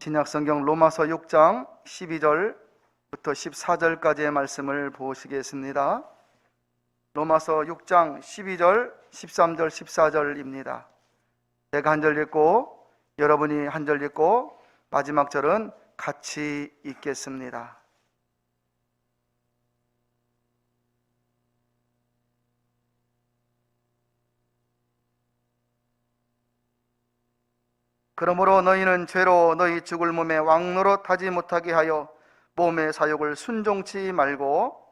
신약성경 로마서 6장 12절부터 14절까지의 말씀을 보시겠습니다. 로마서 6장 12절, 13절, 14절입니다. 제가 한 절 읽고 여러분이 한 절 읽고 마지막 절은 같이 읽겠습니다. 그러므로 너희는 죄로 너희 죽을 몸에 왕노릇하지 못하게 하여 몸의 사욕을 순종치 말고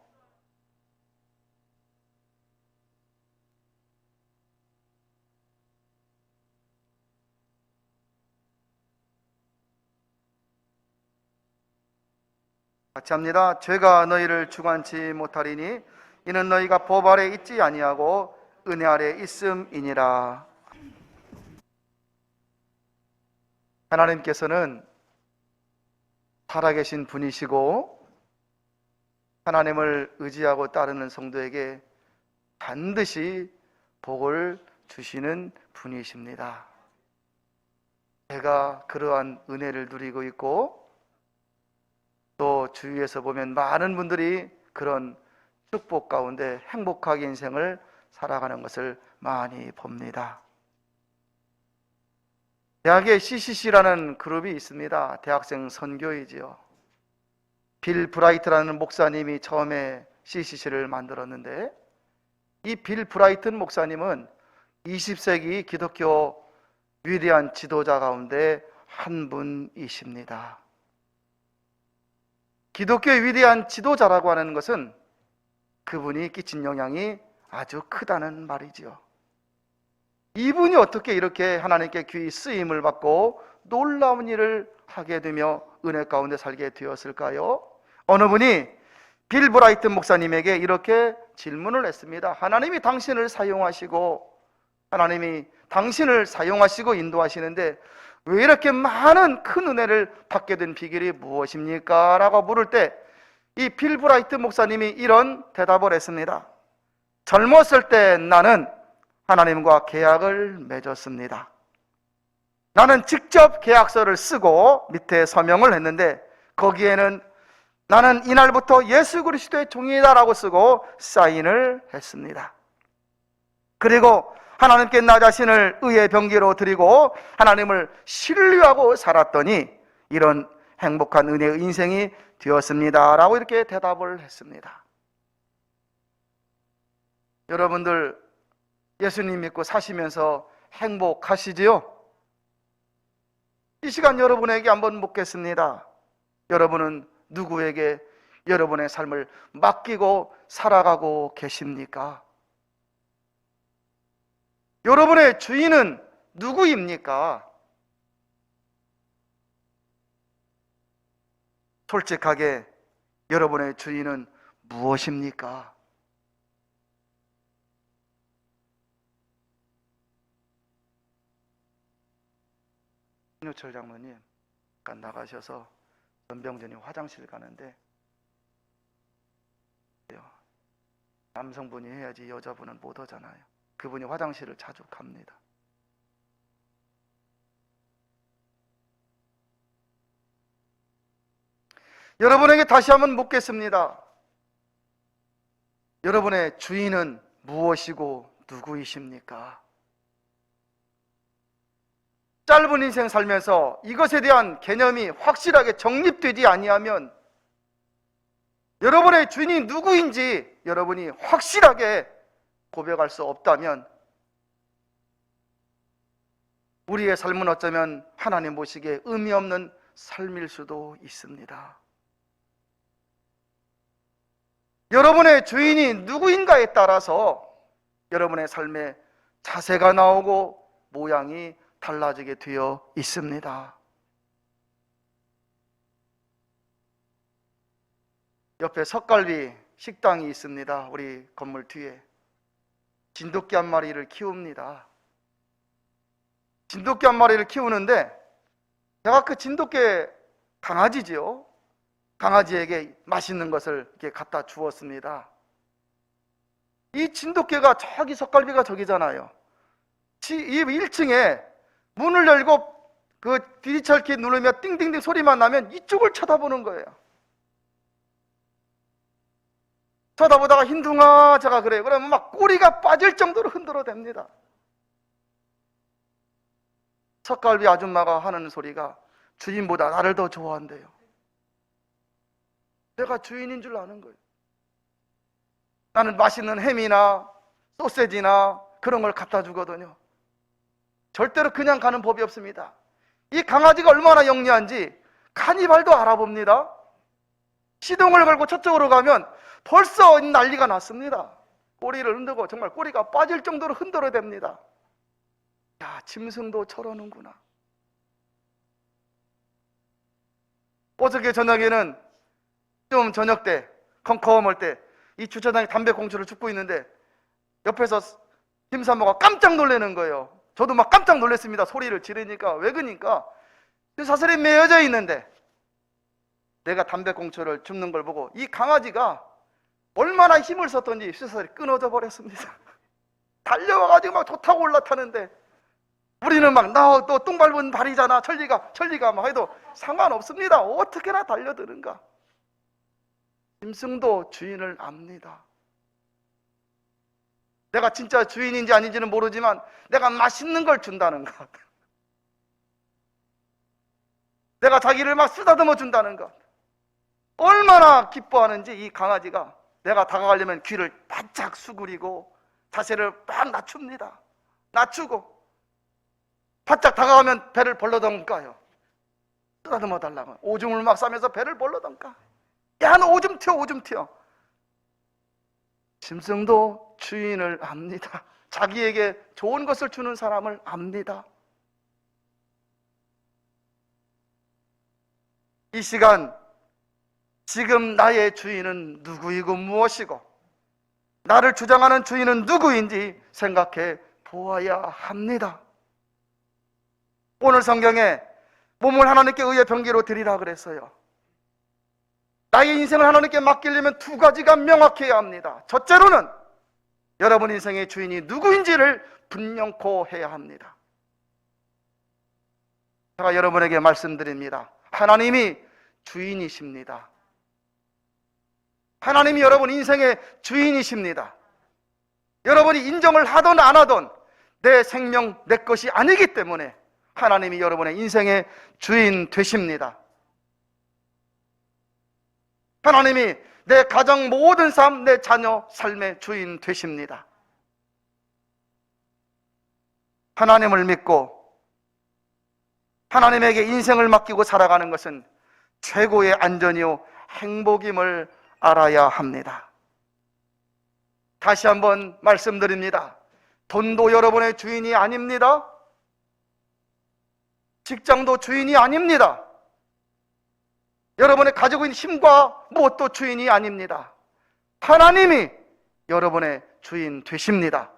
같이 합니다. 죄가 너희를 주관치 못하리니 이는 너희가 법 아래 있지 아니하고 은혜 아래 있음이니라. 하나님께서는 살아계신 분이시고 하나님을 의지하고 따르는 성도에게 반드시 복을 주시는 분이십니다. 제가 그러한 은혜를 누리고 있고 또 주위에서 보면 많은 분들이 그런 축복 가운데 행복하게 인생을 살아가는 것을 많이 봅니다. 대학에 CCC라는 그룹이 있습니다. 대학생 선교이지요. 빌 브라이트라는 목사님이 처음에 CCC를 만들었는데 이 빌 브라이튼 목사님은 20세기 기독교 위대한 지도자 가운데 한 분이십니다. 기독교의 위대한 지도자라고 하는 것은 그분이 끼친 영향이 아주 크다는 말이지요. 이분이 어떻게 이렇게 하나님께 귀히 쓰임을 받고 놀라운 일을 하게 되며 은혜 가운데 살게 되었을까요? 어느 분이 빌 브라이튼 목사님에게 이렇게 질문을 했습니다. 하나님이 당신을 사용하시고 인도하시는데 왜 이렇게 많은 큰 은혜를 받게 된 비결이 무엇입니까? 라고 물을 때 이 빌 브라이튼 목사님이 이런 대답을 했습니다. 젊었을 때 나는 하나님과 계약을 맺었습니다. 나는 직접 계약서를 쓰고 밑에 서명을 했는데 거기에는 나는 이날부터 예수 그리스도의 종이다라고 쓰고 사인을 했습니다. 그리고 하나님께 나 자신을 의의 병기로 드리고 하나님을 신뢰하고 살았더니 이런 행복한 은혜의 인생이 되었습니다 라고 이렇게 대답을 했습니다. 여러분들 예수님 믿고 사시면서 행복하시지요? 이 시간 여러분에게 한번 묻겠습니다. 여러분은 누구에게 여러분의 삶을 맡기고 살아가고 계십니까? 여러분의 주인은 누구입니까? 솔직하게 여러분의 주인은 무엇입니까? 윤여철 장로님 잠깐 나가셔서 전병준이 화장실 가는데 남성분이 해야지 여자분은 못 하잖아요. 그분이 화장실을 자주 갑니다. 여러분에게 다시 한번 묻겠습니다. 여러분의 주인은 무엇이고 누구이십니까? 짧은 인생 살면서 이것에 대한 개념이 확실하게 정립되지 아니하면 여러분의 주인이 누구인지 여러분이 확실하게 고백할 수 없다면 우리의 삶은 어쩌면 하나님 보시기에 의미 없는 삶일 수도 있습니다. 여러분의 주인이 누구인가에 따라서 여러분의 삶의 자세가 나오고 모양이 달라지게 되어 있습니다. 옆에 석갈비 식당이 있습니다. 우리 건물 뒤에 진돗개 한 마리를 키웁니다. 진돗개 한 마리를 키우는데 제가 그 진돗개 강아지지요. 강아지에게 맛있는 것을 이렇게 갖다 주었습니다. 이 진돗개가 저기 석갈비가 저기잖아요. 이 1층에 문을 열고 그 디지털키 누르며 띵띵띵 소리만 나면 이쪽을 쳐다보는 거예요. 쳐다보다가 흰둥아저가 그래요. 그러면 막 꼬리가 빠질 정도로 흔들어댑니다. 석갈비 아줌마가 하는 소리가 주인보다 나를 더 좋아한대요. 내가 주인인 줄 아는 거예요. 나는 맛있는 햄이나 소세지나 그런 걸 갖다 주거든요. 절대로 그냥 가는 법이 없습니다. 이 강아지가 얼마나 영리한지 카니발도 알아봅니다. 시동을 걸고 저쪽으로 가면 벌써 난리가 났습니다. 꼬리를 흔들고 정말 꼬리가 빠질 정도로 흔들어댑니다. 야, 짐승도 저러는구나. 어저께 저녁에는 좀 저녁 때 컴컴할 때 이 주차장에 담배꽁초를 줍고 있는데 옆에서 김사모가 깜짝 놀라는 거예요. 저도 막 깜짝 놀랐습니다. 소리를 지르니까. 왜 그러니까 사슬이 매여져 있는데 내가 담배꽁초를 줍는 걸 보고 이 강아지가 얼마나 힘을 썼던지 쇠사슬이 끊어져 버렸습니다. 달려와가지고 막 좋다고 올라타는데 우리는 막 나 또 똥 밟은 발이잖아. 천리가 막 해도 상관없습니다. 어떻게나 달려드는가. 짐승도 주인을 압니다. 내가 진짜 주인인지 아닌지는 모르지만 내가 맛있는 걸 준다는 것, 내가 자기를 막 쓰다듬어 준다는 것, 얼마나 기뻐하는지 이 강아지가 내가 다가가려면 귀를 바짝 수그리고 자세를 막 낮춥니다. 낮추고 바짝 다가가면 배를 벌러덩까요. 쓰다듬어 달라고 오줌을 막 싸면서 배를 벌러덩까. 야, 너 오줌 튀어, 오줌 튀어. 짐승도 주인을 압니다. 자기에게 좋은 것을 주는 사람을 압니다. 이 시간 지금 나의 주인은 누구이고 무엇이고 나를 주장하는 주인은 누구인지 생각해 보아야 합니다. 오늘 성경에 몸을 하나님께 의해 병기로 드리라 그랬어요. 나의 인생을 하나님께 맡기려면 두 가지가 명확해야 합니다. 첫째로는 여러분 인생의 주인이 누구인지를 분명코 해야 합니다. 제가 여러분에게 말씀드립니다. 하나님이 주인이십니다. 하나님이 여러분 인생의 주인이십니다. 여러분이 인정을 하든 안 하든 내 생명, 내 것이 아니기 때문에 하나님이 여러분의 인생의 주인 되십니다. 하나님이 내 가정 모든 삶, 내 자녀 삶의 주인 되십니다. 하나님을 믿고 하나님에게 인생을 맡기고 살아가는 것은 최고의 안전이요 행복임을 알아야 합니다. 다시 한번 말씀드립니다. 돈도 여러분의 주인이 아닙니다. 직장도 주인이 아닙니다. 여러분의 가지고 있는 힘과 무엇도 주인이 아닙니다. 하나님이 여러분의 주인 되십니다.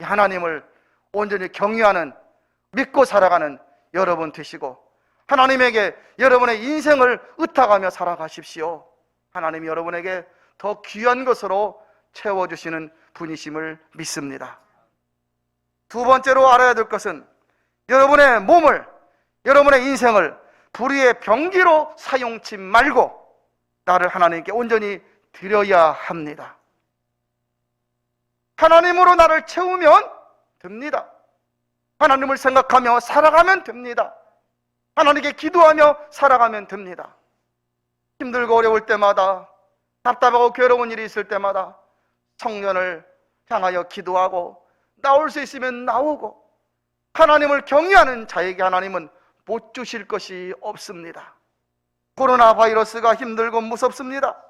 하나님을 온전히 경외하는, 믿고 살아가는 여러분 되시고 하나님에게 여러분의 인생을 의탁하며 살아가십시오. 하나님이 여러분에게 더 귀한 것으로 채워주시는 분이심을 믿습니다. 두 번째로 알아야 될 것은 여러분의 몸을, 여러분의 인생을 불의의 병기로 사용치 말고 나를 하나님께 온전히 드려야 합니다. 하나님으로 나를 채우면 됩니다. 하나님을 생각하며 살아가면 됩니다. 하나님께 기도하며 살아가면 됩니다. 힘들고 어려울 때마다, 답답하고 괴로운 일이 있을 때마다 성년을 향하여 기도하고 나올 수 있으면 나오고 하나님을 경외하는 자에게 하나님은 못 주실 것이 없습니다. 코로나 바이러스가 힘들고 무섭습니다.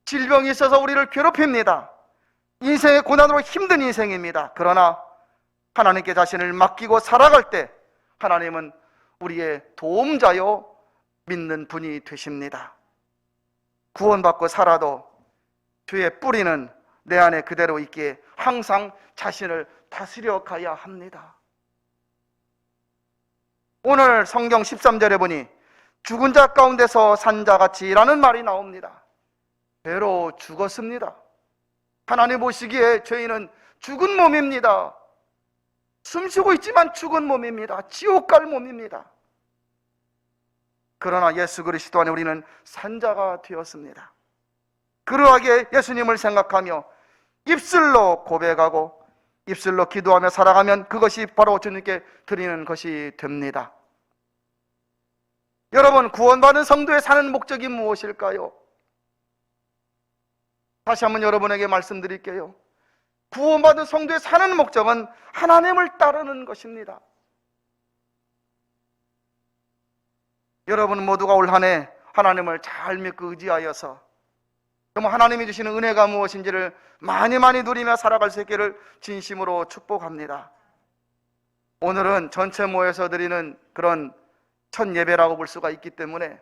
질병이 있어서 우리를 괴롭힙니다. 인생의 고난으로 힘든 인생입니다. 그러나 하나님께 자신을 맡기고 살아갈 때 하나님은 우리의 도움자요 믿는 분이 되십니다. 구원받고 살아도 주의 뿌리는 내 안에 그대로 있기에 항상 자신을 다스려 가야 합니다. 오늘 성경 13절에 보니 죽은 자 가운데서 산 자같이 라는 말이 나옵니다. 죄로 죽었습니다. 하나님 보시기에 죄인은 죽은 몸입니다. 숨쉬고 있지만 죽은 몸입니다. 지옥 갈 몸입니다. 그러나 예수 그리스도 안에 우리는 산자가 되었습니다. 그러하게 예수님을 생각하며 입술로 고백하고 입술로 기도하며 살아가면 그것이 바로 주님께 드리는 것이 됩니다. 여러분, 구원받은 성도의 사는 목적이 무엇일까요? 다시 한번 여러분에게 말씀드릴게요. 구원받은 성도의 사는 목적은 하나님을 따르는 것입니다. 여러분 모두가 올 한 해 하나님을 잘 믿고 의지하여서 정말 하나님이 주시는 은혜가 무엇인지를 많이 누리며 살아갈 수 있기를 진심으로 축복합니다. 오늘은 전체 모여서 드리는 그런 첫 예배라고 볼 수가 있기 때문에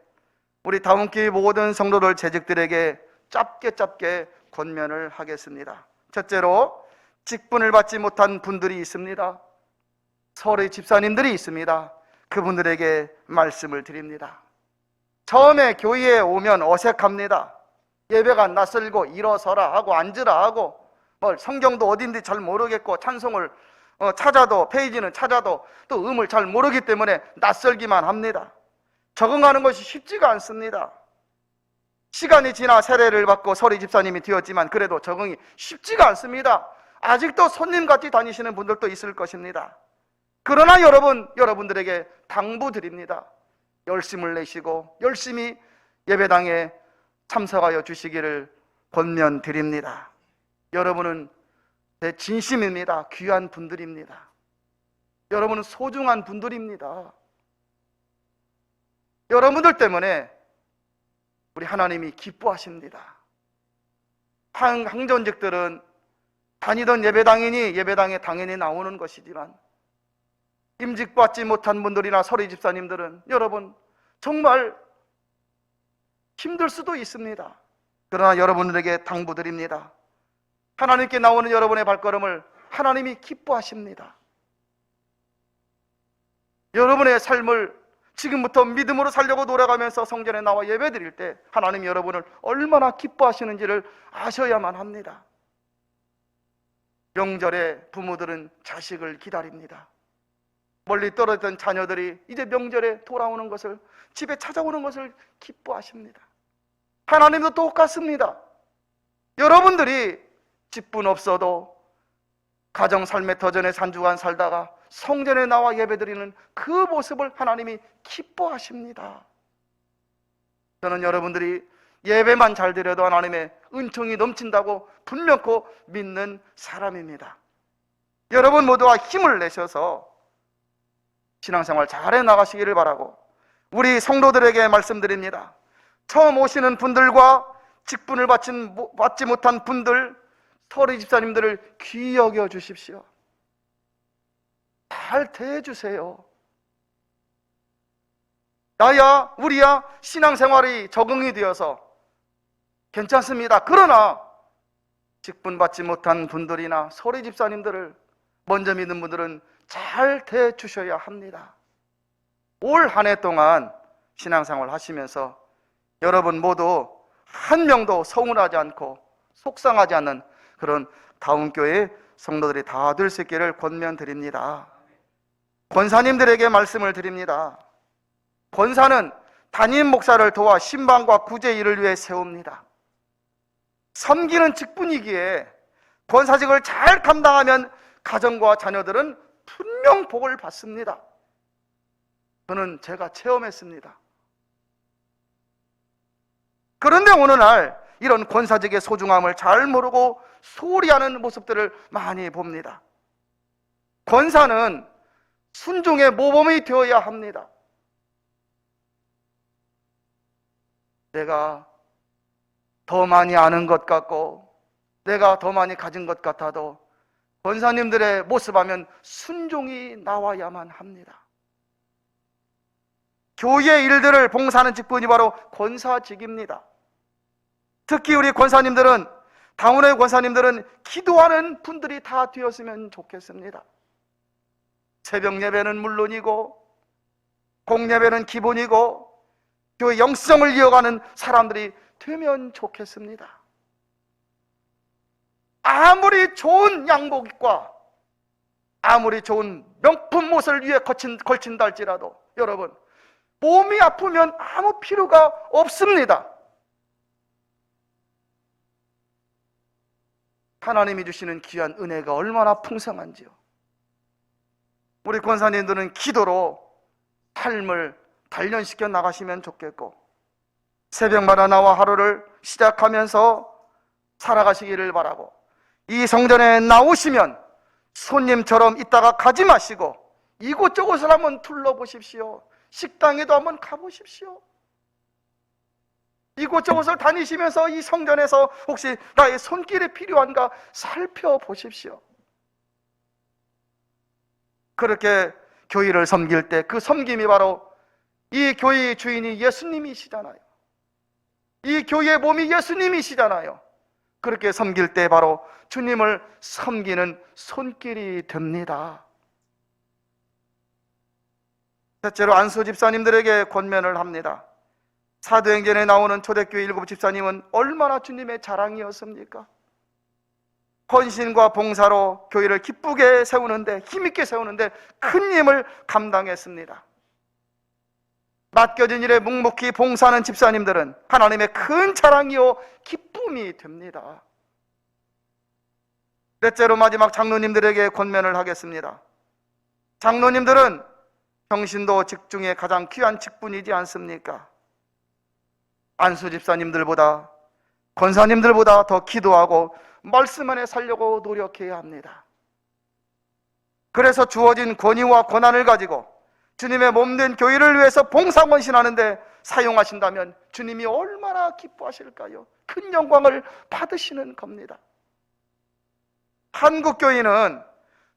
우리 다운교회 모든 성도들 재직들에게 짧게 권면을 하겠습니다. 첫째로, 직분을 받지 못한 분들이 있습니다. 서울의 집사님들이 있습니다. 그분들에게 말씀을 드립니다. 처음에 교회에 오면 어색합니다. 예배가 낯설고 일어서라 하고 앉으라 하고 성경도 어딘지 잘 모르겠고 찬송을 찾아도 페이지는 찾아도 또 음을 잘 모르기 때문에 낯설기만 합니다. 적응하는 것이 쉽지가 않습니다. 시간이 지나 세례를 받고 서리 집사님이 되었지만 그래도 적응이 쉽지가 않습니다. 아직도 손님같이 다니시는 분들도 있을 것입니다. 그러나 여러분들에게 당부드립니다. 열심을 내시고 열심히 예배당에 참석하여 주시기를 권면드립니다. 여러분은 내 진심입니다. 귀한 분들입니다. 여러분은 소중한 분들입니다. 여러분들 때문에 우리 하나님이 기뻐하십니다. 항전직들은 다니던 예배당이니 예배당에 당연히 나오는 것이지만 임직받지 못한 분들이나 서리 집사님들은 여러분 정말 힘들 수도 있습니다. 그러나 여러분들에게 당부드립니다. 하나님께 나오는 여러분의 발걸음을 하나님이 기뻐하십니다. 여러분의 삶을 지금부터 믿음으로 살려고 노력하면서 성전에 나와 예배드릴 때 하나님이 여러분을 얼마나 기뻐하시는지를 아셔야만 합니다. 명절에 부모들은 자식을 기다립니다. 멀리 떨어졌던 자녀들이 이제 명절에 돌아오는 것을, 집에 찾아오는 것을 기뻐하십니다. 하나님도 똑같습니다. 여러분들이 직분 없어도 가정 삶의 터전에 산주한 살다가 성전에 나와 예배드리는 그 모습을 하나님이 기뻐하십니다. 저는 여러분들이 예배만 잘 드려도 하나님의 은총이 넘친다고 분명코 믿는 사람입니다. 여러분 모두가 힘을 내셔서 신앙생활 잘해 나가시기를 바라고 우리 성도들에게 말씀드립니다. 처음 오시는 분들과 직분을 받지 못한 분들, 서리 집사님들을 귀히 여겨 주십시오. 잘 대해주세요. 나야 우리야 신앙생활이 적응이 되어서 괜찮습니다. 그러나 직분 받지 못한 분들이나 서리 집사님들을 먼저 믿는 분들은 잘 대해주셔야 합니다. 올 한 해 동안 신앙생활 하시면서 여러분 모두 한 명도 서운하지 않고 속상하지 않는 그런 다운교회 성도들이 다 될 수 있기를 권면드립니다. 권사님들에게 말씀을 드립니다. 권사는 담임 목사를 도와 신방과 구제 일을 위해 세웁니다. 섬기는 직분이기에 권사직을 잘 감당하면 가정과 자녀들은 분명 복을 받습니다. 저는 제가 체험했습니다. 그런데 어느 날 이런 권사직의 소중함을 잘 모르고 소홀히 하는 모습들을 많이 봅니다. 권사는 순종의 모범이 되어야 합니다. 내가 더 많이 아는 것 같고 내가 더 많이 가진 것 같아도 권사님들의 모습하면 순종이 나와야만 합니다. 교회의 일들을 봉사하는 직분이 바로 권사직입니다. 특히 우리 권사님들은, 다운의 권사님들은 기도하는 분들이 다 되었으면 좋겠습니다. 새벽 예배는 물론이고 공예배는 기본이고 교회 영성을 이어가는 사람들이 되면 좋겠습니다. 아무리 좋은 양복과 아무리 좋은 명품 옷을 위에 걸친다 할지라도 여러분, 몸이 아프면 아무 필요가 없습니다. 하나님이 주시는 귀한 은혜가 얼마나 풍성한지요. 우리 권사님들은 기도로 삶을 단련시켜 나가시면 좋겠고, 새벽마다 나와 하루를 시작하면서 살아가시기를 바라고, 이 성전에 나오시면 손님처럼 있다가 가지 마시고 이곳저곳을 한번 둘러보십시오. 식당에도 한번 가보십시오. 이곳저곳을 다니시면서 이 성전에서 혹시 나의 손길이 필요한가 살펴보십시오. 그렇게 교회를 섬길 때 그 섬김이 바로 이 교회의 주인이 예수님이시잖아요. 이 교회의 몸이 예수님이시잖아요. 그렇게 섬길 때 바로 주님을 섬기는 손길이 됩니다. 셋째로 안수 집사님들에게 권면을 합니다. 사도행전에 나오는 초대교회 7 집사님은 얼마나 주님의 자랑이었습니까? 헌신과 봉사로 교회를 기쁘게 세우는데, 힘있게 세우는데 큰 힘을 감당했습니다. 맡겨진 일에 묵묵히 봉사하는 집사님들은 하나님의 큰 자랑이요 기쁨이 됩니다. 넷째로 마지막 장로님들에게 권면을 하겠습니다. 장로님들은 평신도 직중에 가장 귀한 직분이지 않습니까? 안수 집사님들보다, 권사님들보다 더 기도하고 말씀 안에 살려고 노력해야 합니다. 그래서 주어진 권위와 권한을 가지고 주님의 몸된 교회를 위해서 봉사헌신하는데 사용하신다면 주님이 얼마나 기뻐하실까요? 큰 영광을 받으시는 겁니다. 한국 교회는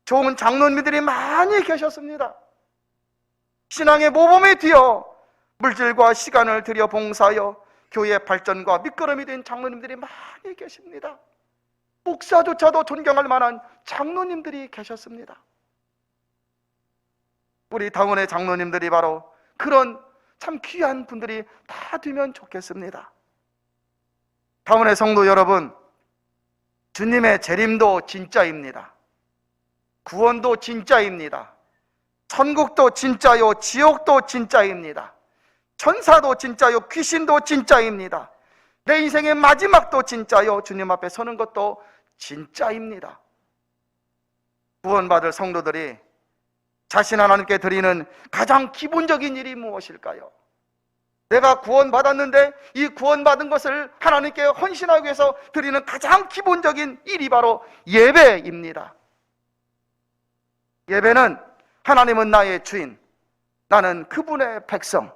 좋은 장로님들이 많이 계셨습니다. 신앙의 모범에 뛰어 물질과 시간을 들여 봉사하여 교회의 발전과 밑거름이 된 장로님들이 많이 계십니다. 목사조차도 존경할 만한 장로님들이 계셨습니다. 우리 당원의 장로님들이 바로 그런 참 귀한 분들이 다 되면 좋겠습니다. 당원의 성도 여러분, 주님의 재림도 진짜입니다. 구원도 진짜입니다. 천국도 진짜요, 지옥도 진짜입니다. 천사도 진짜요, 귀신도 진짜입니다. 내 인생의 마지막도 진짜요, 주님 앞에 서는 것도 진짜입니다. 구원받을 성도들이 자신 하나님께 드리는 가장 기본적인 일이 무엇일까요? 내가 구원받았는데 이 구원받은 것을 하나님께 헌신하기 위해서 드리는 가장 기본적인 일이 바로 예배입니다. 예배는 하나님은 나의 주인, 나는 그분의 백성,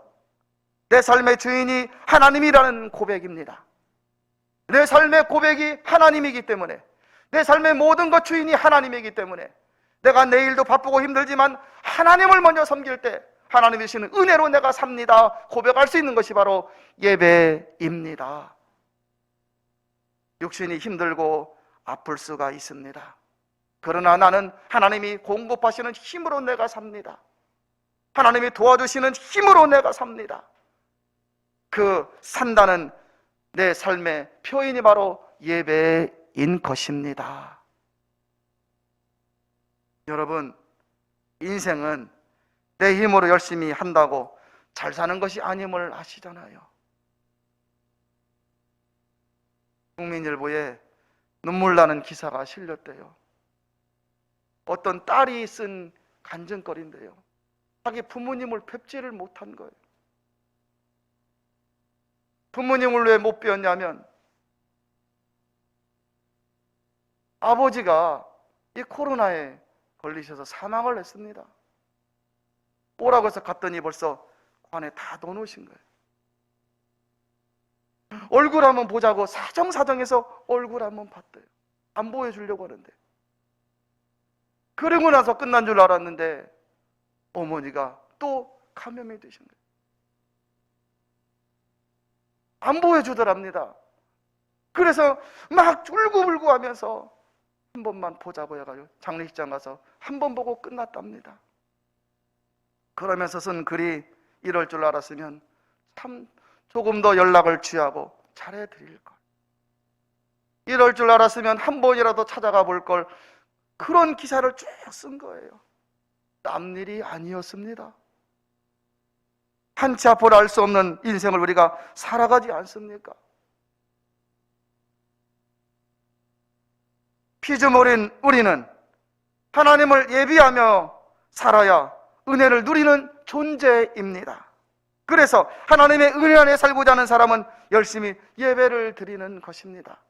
내 삶의 주인이 하나님이라는 고백입니다. 내 삶의 고백이 하나님이기 때문에, 내 삶의 모든 것 주인이 하나님이기 때문에 내가 내일도 바쁘고 힘들지만 하나님을 먼저 섬길 때 하나님이 주시는 은혜로 내가 삽니다 고백할 수 있는 것이 바로 예배입니다. 육신이 힘들고 아플 수가 있습니다. 그러나 나는 하나님이 공급하시는 힘으로 내가 삽니다. 하나님이 도와주시는 힘으로 내가 삽니다. 그 산다는 내 삶의 표현이 바로 예배인 것입니다. 여러분, 인생은 내 힘으로 열심히 한다고 잘 사는 것이 아님을 아시잖아요. 국민일보에 눈물 나는 기사가 실렸대요. 어떤 딸이 쓴 간증거리인데요, 자기 부모님을 뵙지를 못한 거예요. 부모님을 왜 못 뵈었냐면 아버지가 이 코로나에 걸리셔서 사망을 했습니다. 오라고 해서 갔더니 벌써 관에 다 넣어놓으신 거예요. 얼굴 한번 보자고 사정사정해서 얼굴 한번 봤대요. 안 보여주려고 하는데, 그러고 나서 끝난 줄 알았는데 어머니가 또 감염이 되신 거예요. 안 보여주더랍니다. 그래서 막 울고불고 하면서 한 번만 보자고 해가지고 장례식장 가서 한 번 보고 끝났답니다. 그러면서 쓴 글이 이럴 줄 알았으면 참 조금 더 연락을 취하고 잘해드릴 걸, 이럴 줄 알았으면 한 번이라도 찾아가 볼 걸, 그런 기사를 쭉 쓴 거예요. 남 일이 아니었습니다. 한치 앞을 알 수 없는 인생을 우리가 살아가지 않습니까? 피조물인 우리는 하나님을 예비하며 살아야 은혜를 누리는 존재입니다. 그래서 하나님의 은혜 안에 살고자 하는 사람은 열심히 예배를 드리는 것입니다.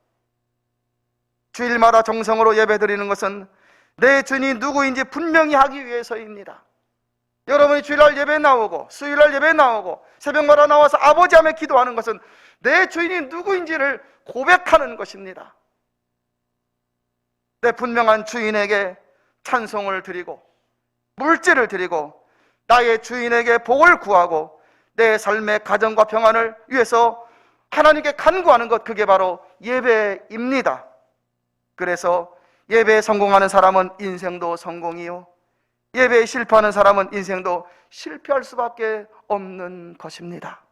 주일마다 정성으로 예배 드리는 것은 내 주인이 누구인지 분명히 하기 위해서입니다. 여러분이 주일날 예배 나오고 수요일날 예배 나오고 새벽마다 나와서 아버지 앞에 기도하는 것은 내 주인이 누구인지를 고백하는 것입니다. 내 분명한 주인에게 찬송을 드리고 물질을 드리고 나의 주인에게 복을 구하고 내 삶의 가정과 평안을 위해서 하나님께 간구하는 것, 그게 바로 예배입니다. 그래서 예배에 성공하는 사람은 인생도 성공이요, 예배에 실패하는 사람은 인생도 실패할 수밖에 없는 것입니다.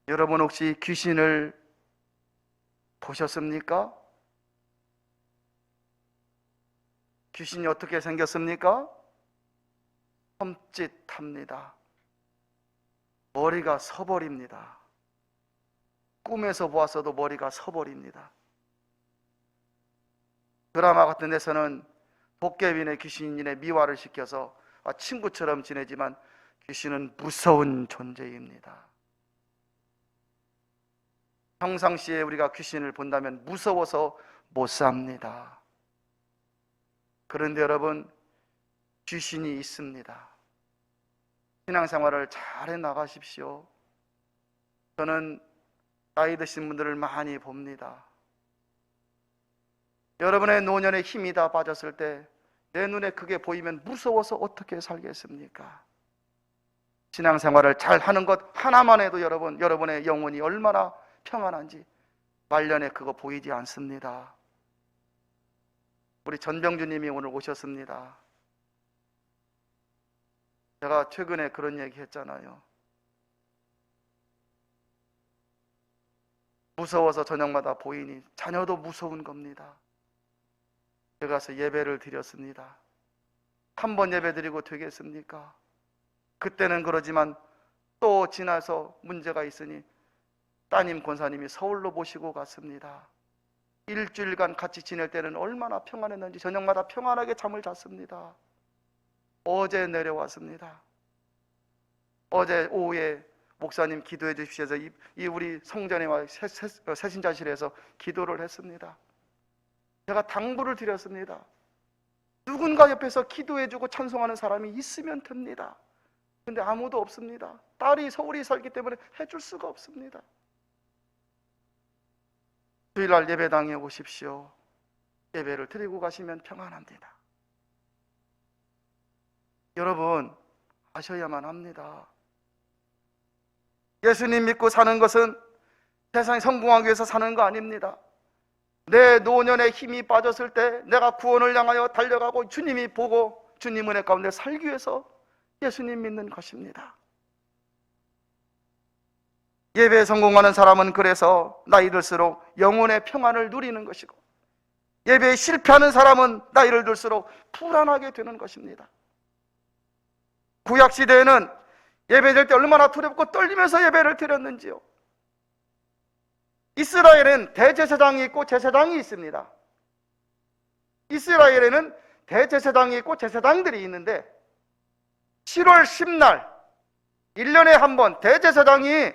여러분 혹시 귀신을 보셨습니까? 귀신이 어떻게 생겼습니까? 험짓합니다. 머리가 서버립니다. 꿈에서 보았어도 머리가 서버립니다. 드라마 같은 데서는 도깨비네 귀신이네 미화를 시켜서 친구처럼 지내지만 귀신은 무서운 존재입니다. 평상시에 우리가 귀신을 본다면 무서워서 못 삽니다. 그런데 여러분, 귀신이 있습니다. 신앙생활을 잘 해나가십시오. 저는 나이 드신 분들을 많이 봅니다. 여러분의 노년에 힘이 다 빠졌을 때 내 눈에 그게 보이면 무서워서 어떻게 살겠습니까? 신앙생활을 잘 하는 것 하나만 해도 여러분의 영혼이 얼마나 평안한지 말년에 그거 보이지 않습니다. 우리 전병주님이 오늘 오셨습니다. 제가 최근에 그런 얘기 했잖아요. 무서워서 저녁마다 보이니 자녀도 무서운 겁니다. 제가 가서 예배를 드렸습니다. 한 번 예배 드리고 되겠습니까? 그때는 그러지만 또 지나서 문제가 있으니 따님 권사님이 서울로 모시고 갔습니다. 일주일간 같이 지낼 때는 얼마나 평안했는지 저녁마다 평안하게 잠을 잤습니다. 어제 내려왔습니다. 어제 오후에 목사님 기도해 주십시오 해서 이 우리 성전에 와 새신자실에서 기도를 했습니다. 제가 당부를 드렸습니다. 누군가 옆에서 기도해주고 찬송하는 사람이 있으면 됩니다. 근데 아무도 없습니다. 딸이 서울에 살기 때문에 해줄 수가 없습니다. 주일날 예배당에 오십시오. 예배를 드리고 가시면 평안합니다. 여러분 아셔야만 합니다. 예수님 믿고 사는 것은 세상에 성공하기 위해서 사는 거 아닙니다. 내 노년에 힘이 빠졌을 때 내가 구원을 향하여 달려가고 주님이 보고 주님 은혜 가운데 살기 위해서 예수님 믿는 것입니다. 예배에 성공하는 사람은 그래서 나이 들수록 영혼의 평안을 누리는 것이고, 예배에 실패하는 사람은 나이를 들수록 불안하게 되는 것입니다. 구약시대에는 예배드릴 때 얼마나 두렵고 떨리면서 예배를 드렸는지요. 이스라엘에는 대제사장이 있고 제사장이 있습니다. 이스라엘에는 대제사장이 있고 제사장들이 있는데 7월 10날 1년에 한 번 대제사장이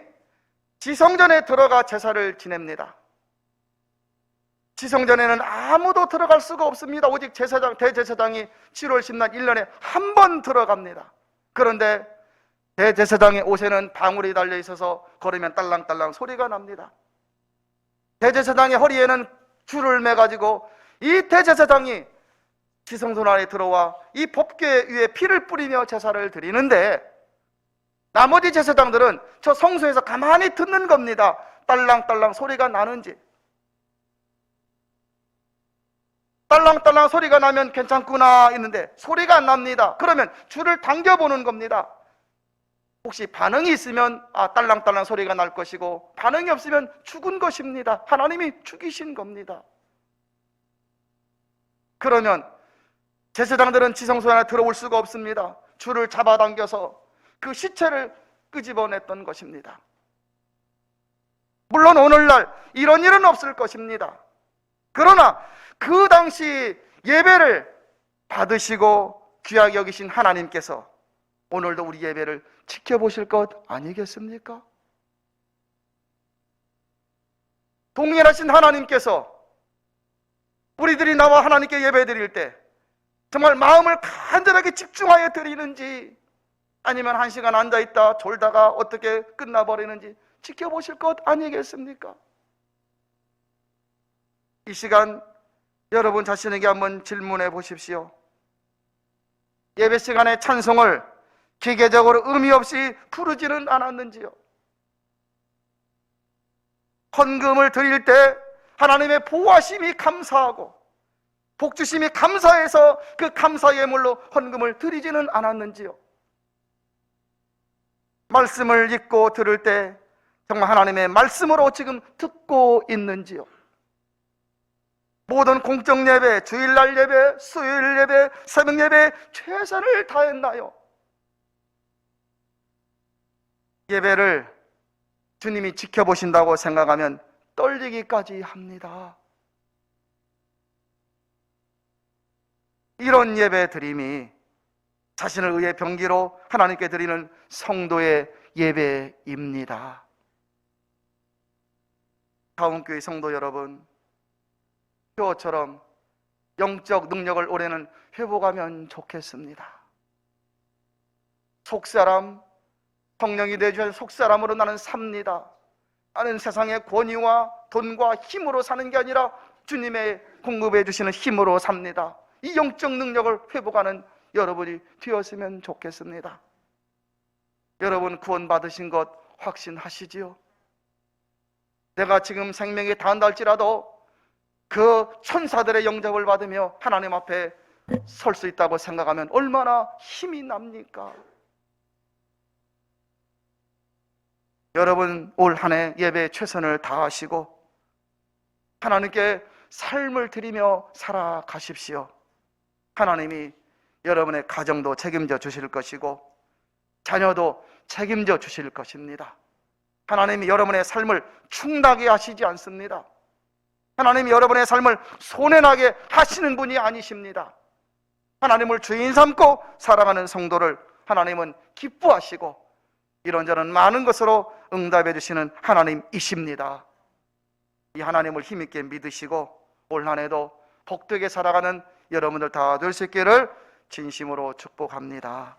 지성전에 들어가 제사를 지냅니다. 지성전에는 아무도 들어갈 수가 없습니다. 오직 대제사장이 7월 10날 1년에 한 번 들어갑니다. 그런데 대제사장의 옷에는 방울이 달려 있어서 걸으면 딸랑딸랑 소리가 납니다. 대제사장의 허리에는 줄을 매가지고 이 대제사장이 지성소 안에 들어와 이 법궤 위에 피를 뿌리며 제사를 드리는데, 나머지 제사장들은 저 성소에서 가만히 듣는 겁니다. 딸랑딸랑 소리가 나는지. 딸랑딸랑 소리가 나면 괜찮구나 했는데 소리가 안 납니다. 그러면 줄을 당겨보는 겁니다. 혹시 반응이 있으면 딸랑딸랑 소리가 날 것이고, 반응이 없으면 죽은 것입니다. 하나님이 죽이신 겁니다. 그러면 제사장들은 지성소 안에 들어올 수가 없습니다. 줄을 잡아당겨서 그 시체를 끄집어냈던 것입니다. 물론 오늘날 이런 일은 없을 것입니다. 그러나 그 당시 예배를 받으시고 귀하게 여기신 하나님께서 오늘도 우리 예배를 지켜보실 것 아니겠습니까? 동일하신 하나님께서 우리들이 나와 하나님께 예배 드릴 때 정말 마음을 간절하게 집중하여 드리는지, 아니면 한 시간 앉아있다 졸다가 어떻게 끝나버리는지 지켜보실 것 아니겠습니까? 이 시간 여러분 자신에게 한번 질문해 보십시오. 예배 시간에 찬송을 기계적으로 의미 없이 부르지는 않았는지요? 헌금을 드릴 때 하나님의 보호하심이 감사하고 복주심이 감사해서 그 감사 예물로 헌금을 드리지는 않았는지요? 말씀을 읽고 들을 때 정말 하나님의 말씀으로 지금 듣고 있는지요? 모든 공적 예배, 주일날 예배, 수요일 예배, 새벽 예배에 최선을 다했나요? 예배를 주님이 지켜보신다고 생각하면 떨리기까지 합니다. 이런 예배 드림이 자신을 의해 병기로 하나님께 드리는 성도의 예배입니다. 다운교회 성도 여러분, 표어처럼 영적 능력을 올해는 회복하면 좋겠습니다. 속사람, 성령이 내주신 속사람으로 나는 삽니다. 나는 세상의 권위와 돈과 힘으로 사는 게 아니라 주님의 공급해 주시는 힘으로 삽니다. 이 영적 능력을 회복하는 여러분이 되었으면 좋겠습니다. 여러분 구원받으신 것 확신하시지요? 내가 지금 생명이 다한다 할지라도 그 천사들의 영접을 받으며 하나님 앞에 설 수 있다고 생각하면 얼마나 힘이 납니까? 여러분 올 한 해 예배에 최선을 다하시고 하나님께 삶을 드리며 살아가십시오. 하나님이 여러분의 가정도 책임져 주실 것이고 자녀도 책임져 주실 것입니다. 하나님이 여러분의 삶을 충나게 하시지 않습니다. 하나님이 여러분의 삶을 손해나게 하시는 분이 아니십니다. 하나님을 주인 삼고 살아가는 성도를 하나님은 기뻐하시고 이런저런 많은 것으로 응답해 주시는 하나님이십니다. 이 하나님을 힘있게 믿으시고 올 한 해도 복되게 살아가는 여러분들 다 될 수 있기를 진심으로 축복합니다.